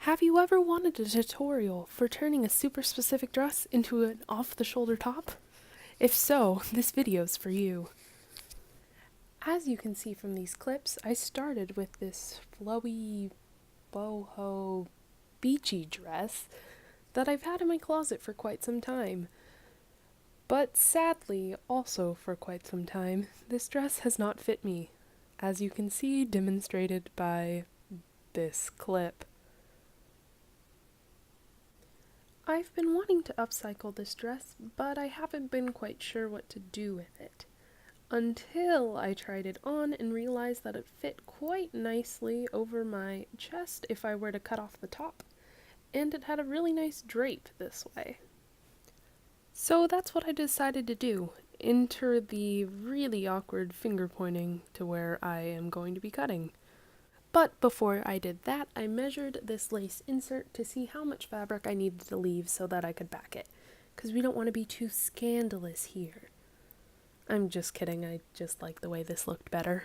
Have you ever wanted a tutorial for turning a super specific dress into an off-the-shoulder top? If so, this video's for you. As you can see from these clips, I started with this flowy, boho, beachy dress that I've had in my closet for quite some time. But sadly, also for quite some time, this dress has not fit me, as you can see demonstrated by this clip. I've been wanting to upcycle this dress, but I haven't been quite sure what to do with it. Until I tried it on and realized that it fit quite nicely over my chest if I were to cut off the top, and it had a really nice drape this way. So that's what I decided to do. Enter the really awkward finger pointing to where I am going to be cutting. But before I did that, I measured this lace insert to see how much fabric I needed to leave so that I could back it, because we don't want to be too scandalous here. I'm just kidding, I just like the way this looked better.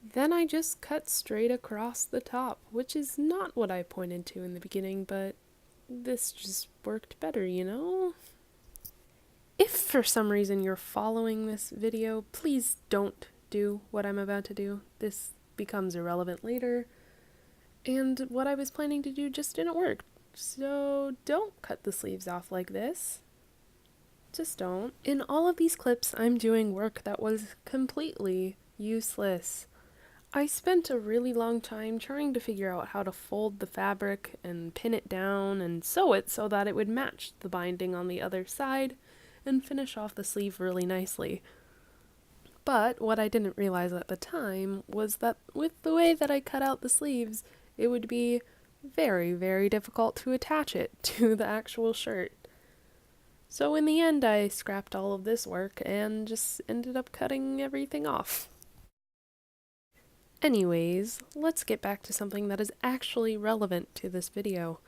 Then I just cut straight across the top, which is not what I pointed to in the beginning, but this just worked better, you know? If for some reason you're following this video, please don't do what I'm about to do. This becomes irrelevant later, and what I was planning to do just didn't work. So don't cut the sleeves off like this. Just don't. In all of these clips, I'm doing work that was completely useless. I spent a really long time trying to figure out how to fold the fabric and pin it down and sew it so that it would match the binding on the other side and finish off the sleeve really nicely. But what I didn't realize at the time was that with the way that I cut out the sleeves, it would be very, very difficult to attach it to the actual shirt. So in the end, I scrapped all of this work and just ended up cutting everything off. Anyways, let's get back to something that is actually relevant to this video.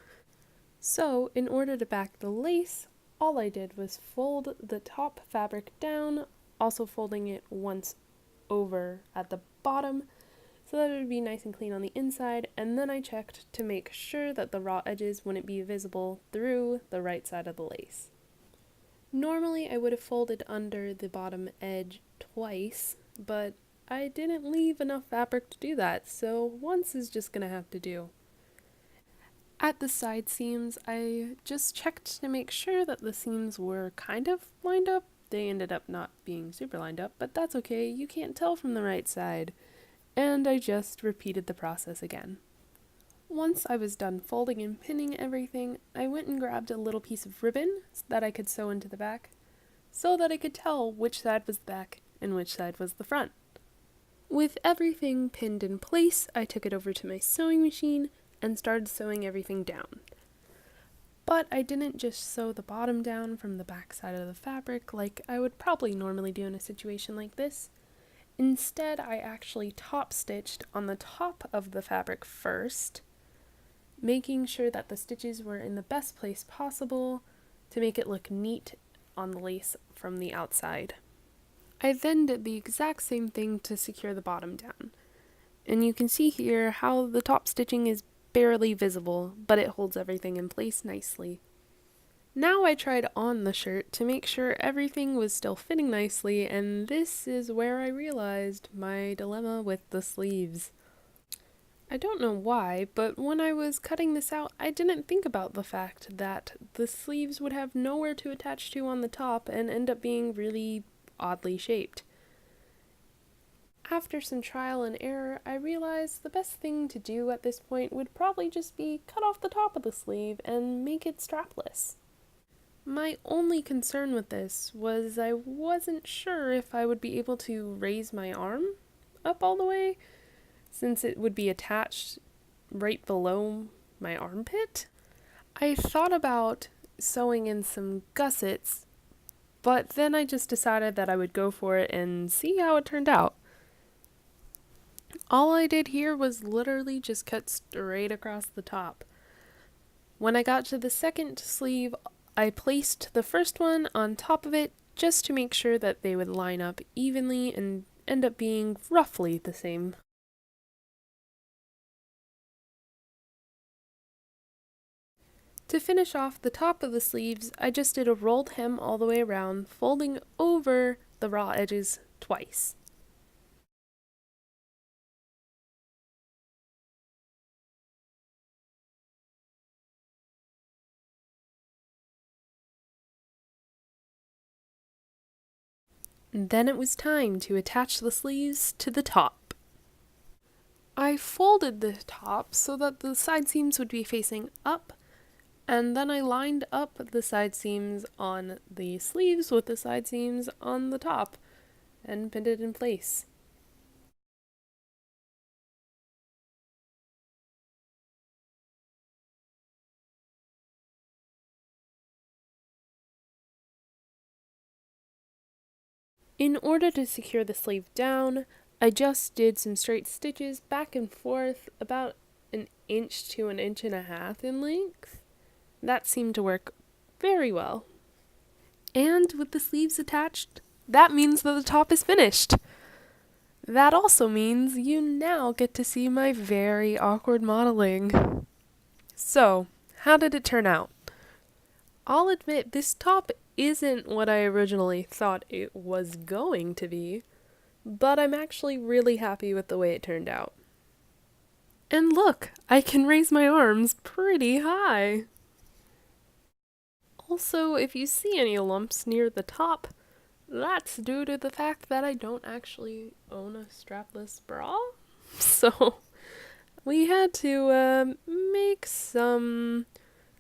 So, in order to back the lace, all I did was fold the top fabric down, also folding it once over at the bottom so that it would be nice and clean on the inside, and then I checked to make sure that the raw edges wouldn't be visible through the right side of the lace. Normally I would have folded under the bottom edge twice, but I didn't leave enough fabric to do that, so once is just gonna have to do. At the side seams, I just checked to make sure that the seams were kind of lined up. They ended up not being super lined up, but that's okay, you can't tell from the right side. And I just repeated the process again. Once I was done folding and pinning everything, I went and grabbed a little piece of ribbon that I could sew into the back, so that I could tell which side was the back and which side was the front. With everything pinned in place, I took it over to my sewing machine and started sewing everything down. But I didn't just sew the bottom down from the back side of the fabric like I would probably normally do in a situation like this. Instead, I actually top stitched on the top of the fabric first, making sure that the stitches were in the best place possible to make it look neat on the lace from the outside. I then did the exact same thing to secure the bottom down. And you can see here how the top stitching is barely visible, but it holds everything in place nicely. Now I tried on the shirt to make sure everything was still fitting nicely, and this is where I realized my dilemma with the sleeves. I don't know why, but when I was cutting this out, I didn't think about the fact that the sleeves would have nowhere to attach to on the top and end up being really oddly shaped. After some trial and error, I realized the best thing to do at this point would probably just be cut off the top of the sleeve and make it strapless. My only concern with this was I wasn't sure if I would be able to raise my arm up all the way, since it would be attached right below my armpit. I thought about sewing in some gussets, but then I just decided that I would go for it and see how it turned out. All I did here was literally just cut straight across the top. When I got to the second sleeve, I placed the first one on top of it just to make sure that they would line up evenly and end up being roughly the same To finish off the top of the sleeves, I just did a rolled hem all the way around, folding over the raw edges twice. Then it was time to attach the sleeves to the top. I folded the top so that the side seams would be facing up, and then I lined up the side seams on the sleeves with the side seams on the top and pinned it in place. In order to secure the sleeve down, I just did some straight stitches back and forth about an inch to an inch and a half in length. That seemed to work very well. And with the sleeves attached, that means that the top is finished. That also means you now get to see my very awkward modeling. So, how did it turn out? I'll admit this top isn't what I originally thought it was going to be, but I'm actually really happy with the way it turned out. And look, I can raise my arms pretty high. Also, if you see any lumps near the top, that's due to the fact that I don't actually own a strapless bra. So, we had to make some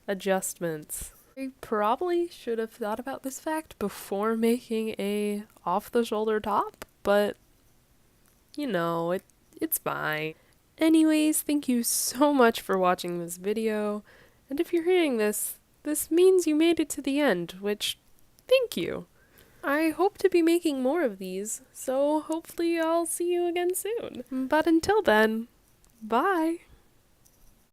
adjustments. I probably should have thought about this fact before making a off-the-shoulder top, but you know, it's fine. Anyways, thank you so much for watching this video, and if you're hearing this, this means you made it to the end, which, thank you. I hope to be making more of these, so hopefully I'll see you again soon. But until then, bye!